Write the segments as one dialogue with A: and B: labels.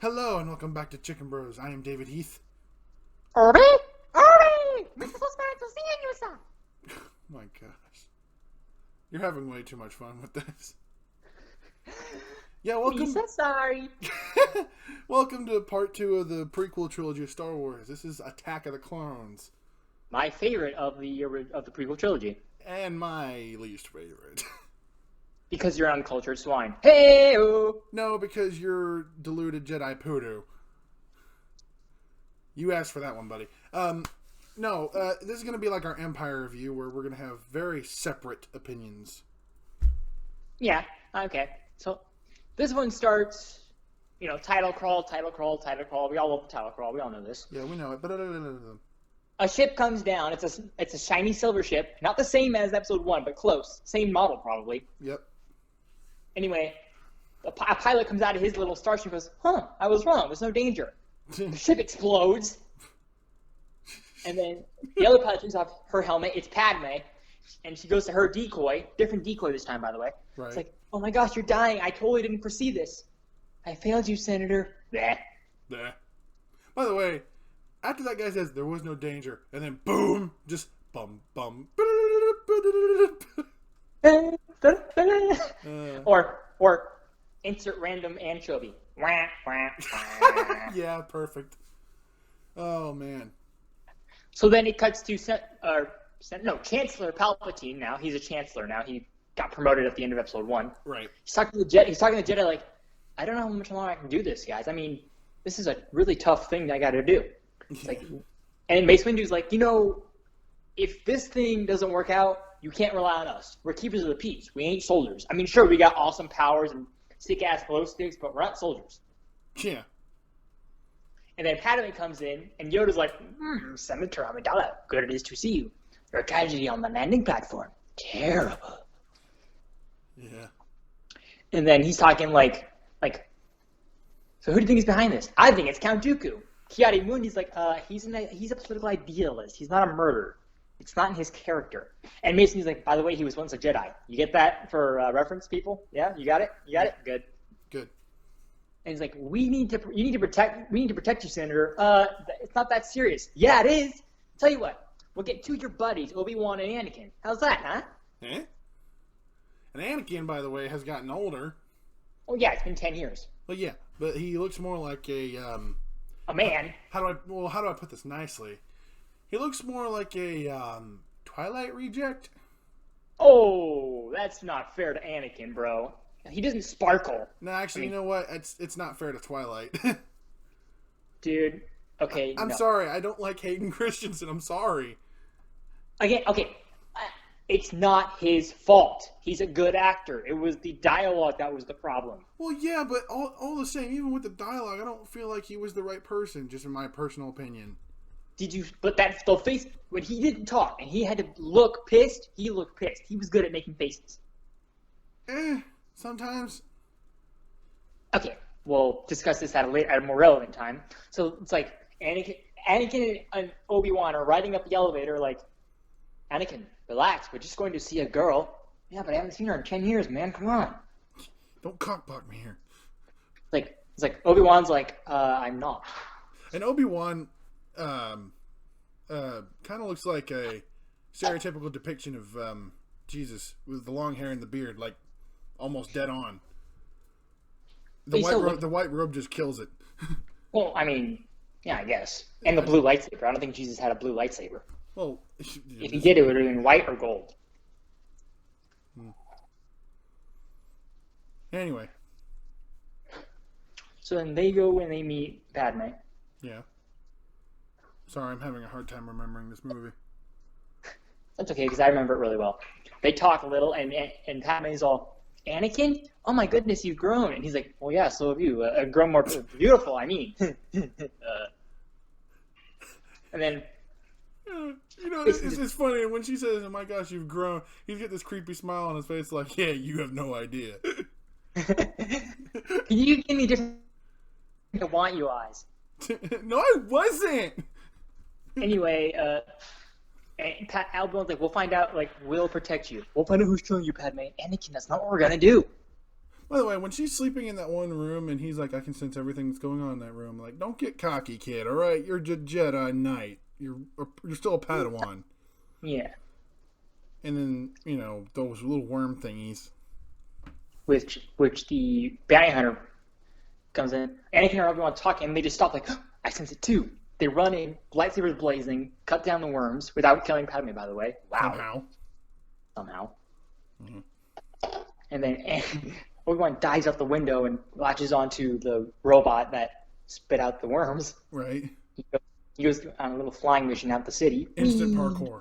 A: Hello and welcome back to Chicken Bros. I am David Heath.
B: Obi! Obi! We're supposed to see you, sir.
A: My gosh. You're having way too much fun with this. Yeah, welcome.
B: I'm so sorry.
A: Welcome to part 2 of the prequel trilogy of Star Wars. This is Attack of the Clones.
B: My favorite of the prequel trilogy.
A: And my least favorite.
B: Because you're uncultured swine. Hey-o!
A: No, because you're deluded Jedi poodoo. You asked for that one, buddy. This is going to be like our Empire review, where we're going to have very separate opinions.
B: Yeah, okay. So, this one starts, title crawl. We all love the title crawl. We all know this.
A: Yeah, we know it.
B: A ship comes down. It's a shiny silver ship. Not the same as episode 1, but close. Same model, probably.
A: Yep.
B: Anyway, a pilot comes out of his little starship and goes, I was wrong. There's no danger. The ship explodes. And then the other pilot takes off her helmet. It's Padme. And she goes to her decoy. Different decoy this time, by the way.
A: Right.
B: It's like, oh my gosh, you're dying. I totally didn't foresee this. I failed you, Senator. Bleh.
A: By the way, after that guy says there was no danger, and then boom, just bum bum.
B: Or insert random anchovy.
A: Yeah, perfect. Oh man.
B: So then it cuts to Chancellor Palpatine. Now he's a Chancellor. Now he got promoted at the end of episode 1.
A: Right.
B: He's talking to the Jedi like, I don't know how much longer I can do this, guys. I mean, this is a really tough thing that I got to do. It's like, and Mace Windu's like, if this thing doesn't work out, you can't rely on us. We're keepers of the peace. We ain't soldiers. I mean, sure, we got awesome powers and sick-ass glow sticks, but we're not soldiers.
A: Yeah.
B: And then Padme comes in, and Yoda's like, Senator Amidala, good it is to see you. Your tragedy on the landing platform. Terrible.
A: Yeah.
B: And then he's talking like, so who do you think is behind this? I think it's Count Dooku. Ki-Adi-Mundi's like, he's a political idealist. He's not a murderer. It's not in his character. And Mason's like, by the way, he was once a Jedi. You get that for reference, people? Yeah, you got it? You got it? Good.
A: Good.
B: And he's like, we need to protect you, Senator. It's not that serious. Yeah, it is. Tell you what, we'll get two of your buddies, Obi-Wan and Anakin. How's that, huh?
A: Eh? And Anakin, by the way, has gotten older.
B: Oh yeah, it's been 10 years.
A: Well, yeah, but he looks more like a
B: man.
A: How do I put this nicely? He looks more like a Twilight reject.
B: Oh, that's not fair to Anakin, bro. He doesn't sparkle.
A: No, actually, you know what? It's not fair to Twilight.
B: Dude, okay.
A: I'm sorry. I don't like Hayden Christensen. I'm sorry.
B: Again, okay. It's not his fault. He's a good actor. It was the dialogue that was the problem.
A: Well, yeah, but all the same, even with the dialogue, I don't feel like he was the right person, just in my personal opinion.
B: But the face, when he didn't talk and he had to look pissed, he looked pissed. He was good at making faces.
A: Sometimes.
B: Okay, we'll discuss this at a more relevant time. So it's like Anakin and Obi-Wan are riding up the elevator like, Anakin, relax, we're just going to see a girl. Yeah, but I haven't seen her in 10 years, man, come on.
A: Don't cockblock me here.
B: It's like Obi-Wan's like, I'm not.
A: And Obi-Wan kind of looks like a stereotypical depiction of Jesus with the long hair and the beard, like almost dead on. The white robe just kills it.
B: Well, I mean, yeah, I guess. And the blue lightsaber. I don't think Jesus had a blue lightsaber.
A: Well,
B: if he did, it would have been white or gold.
A: Anyway.
B: So then they go and they meet Padme.
A: Yeah. Sorry, I'm having a hard time remembering this movie.
B: That's okay, because I remember it really well. They talk a little, and Padme's all, Anakin? Oh my goodness, you've grown. And he's like, well, yeah, so have you. Grown more beautiful, I mean. And then...
A: It's just funny. When she says, oh my gosh, you've grown, he's got this creepy smile on his face like, yeah, you have no idea.
B: Can you give me different want you eyes?
A: No, I wasn't!
B: Anyway, and Obi-Wan's like, we'll find out, we'll protect you. We'll find out who's killing you, Padme. Anakin, that's not what we're gonna do.
A: By the way, when she's sleeping in that one room and he's like, I can sense everything that's going on in that room. Like, don't get cocky, kid. All right, you're a Jedi Knight. You're still a Padawan.
B: Yeah.
A: And then, you know, those little worm thingies.
B: Which the bounty hunter comes in. Anakin and Obi-Wan talking, and they just stop like, oh, I sense it too. They run in, lightsabers blazing, cut down the worms without killing Padme, by the way. Wow. Somehow. Mm-hmm. And then Obi-Wan dives out the window and latches onto the robot that spit out the worms.
A: Right.
B: He goes on a little flying mission out the city.
A: Instant parkour.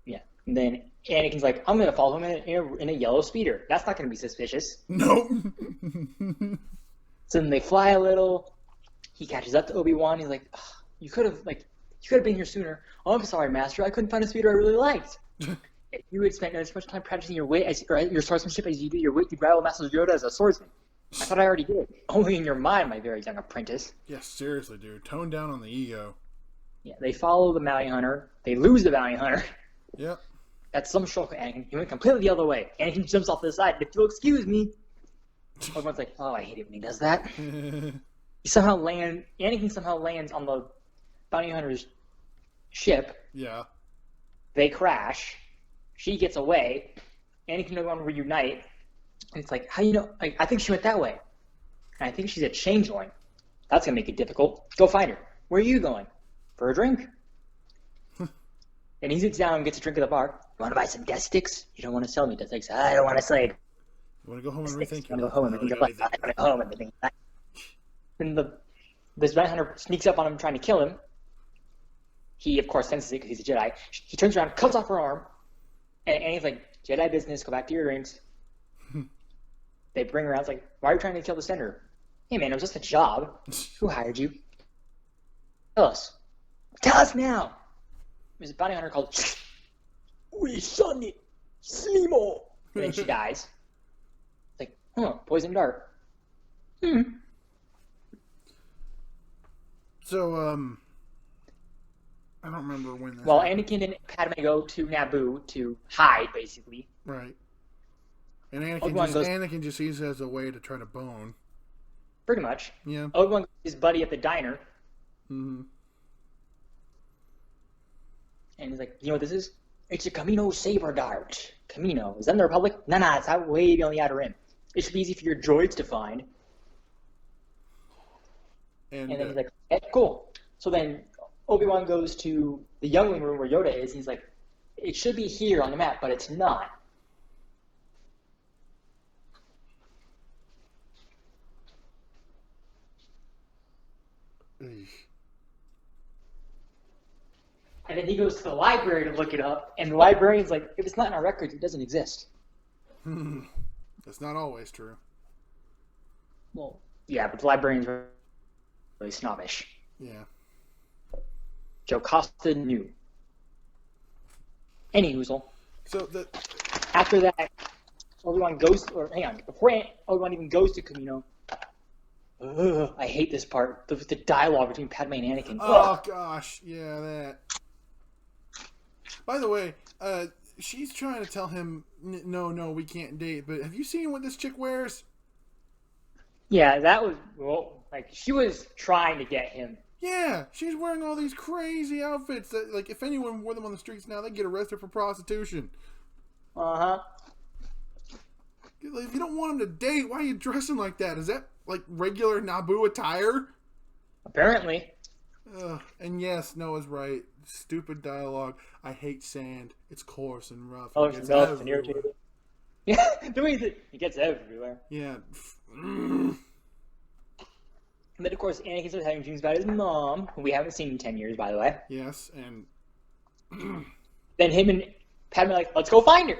B: Yeah. And then Anakin's like, I'm going to follow him in a yellow speeder. That's not going to be suspicious.
A: Nope.
B: So then they fly a little. He catches up to Obi-Wan. He's like, oh, you could have been here sooner. Oh, I'm sorry, Master. I couldn't find a speeder I really liked. If you had spent as much time practicing your swordsmanship as you do your wit, you'd rival Master Yoda as a swordsman. I thought I already did. Only in your mind, my very young apprentice.
A: Yeah, seriously, dude. Tone down on the ego.
B: Yeah, they follow the bounty hunter. They lose the bounty hunter.
A: Yep.
B: That's some show for Anakin. He went completely the other way. Anakin jumps off to the side. If you'll excuse me. Everyone's like, oh, I hate it when he does that. Anakin somehow lands on the bounty hunter's ship.
A: Yeah.
B: They crash. She gets away. Anakin and Obi-Wan reunite. And it's like, how do you know? Like, I think she went that way. And I think she's a changeling. That's going to make it difficult. Go find her. Where are you going? For a drink? And he sits down and gets a drink at the bar. You want to buy some death sticks? You don't want to sell me death sticks. I don't want to sell you.
A: You want to go home and rethink
B: your life? I want to go home and rethink your life. And this bounty hunter sneaks up on him trying to kill him. He, of course, senses it because he's a Jedi. He turns around, cuts off her arm. And he's like, Jedi business, go back to your rings. They bring her out. It's like, why are you trying to kill the senator? Hey, man, it was just a job. Who hired you? Tell us. Tell us now. There's a bounty hunter called We Shun It Slimo. And then she dies. It's like, poison dart.
A: So, I don't remember when that
B: happened. Anakin and Padme go to Naboo to hide, basically.
A: Right. And Anakin just sees it as a way to try to bone.
B: Pretty much.
A: Yeah.
B: Obi-Wan goes to his buddy at the diner.
A: Mm-hmm.
B: And he's like, you know what this is? It's a Camino saber dart. Camino. Is that in the Republic? Nah, it's out way beyond the Outer Rim. It should be easy for your droids to find. And then he's like, hey, cool. So then Obi-Wan goes to the youngling room where Yoda is, and he's like, it should be here on the map, but it's not. And then he goes to the library to look it up, and the librarian's like, if it's not in our records, it doesn't exist.
A: That's not always true.
B: Well, yeah, but the librarian's really snobbish.
A: Yeah.
B: Jocasta knew. Any hoozle.
A: So
B: after that, Obi-Wan goes, before Obi-Wan even goes to Camino, I hate this part. The dialogue between Padme and Anakin.
A: Oh, gosh. Yeah, that. By the way, she's trying to tell him, no, we can't date. But have you seen what this chick wears?
B: Yeah, that was, she was trying to get him.
A: Yeah, she's wearing all these crazy outfits that, like, if anyone wore them on the streets now, they'd get arrested for prostitution.
B: Uh-huh.
A: If you don't want him to date, why are you dressing like that? Is that, like, regular Naboo attire?
B: Apparently.
A: And yes, Noah's right. Stupid dialogue. I hate sand. It's coarse and rough.
B: Oh, it's rough and irritating. Yeah, the way it gets everywhere.
A: Yeah.
B: And then, of course, Anakin starts having dreams about his mom, who we haven't seen in 10 years, by the way.
A: Yes, and...
B: Then him and Padme are like, let's go find her.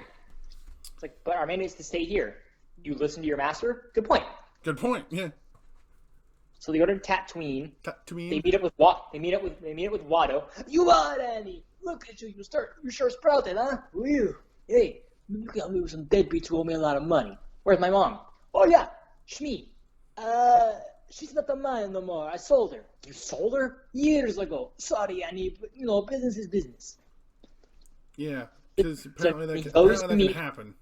B: It's like, but our mandate is to stay here. You listen to your master? Good point.
A: Good point, yeah.
B: So they go to Tatooine.
A: Tatooine?
B: They meet up with Watto. You are Annie. Look at you. You sure sprouted, huh? Whew. Hey, you got me with some deadbeats who owe me a lot of money. Where's my mom? Oh, yeah. Shmi. She's not mine no more. I sold her. You sold her? Years ago. Sorry, Annie, but, business is business.
A: Yeah, because apparently that can happen.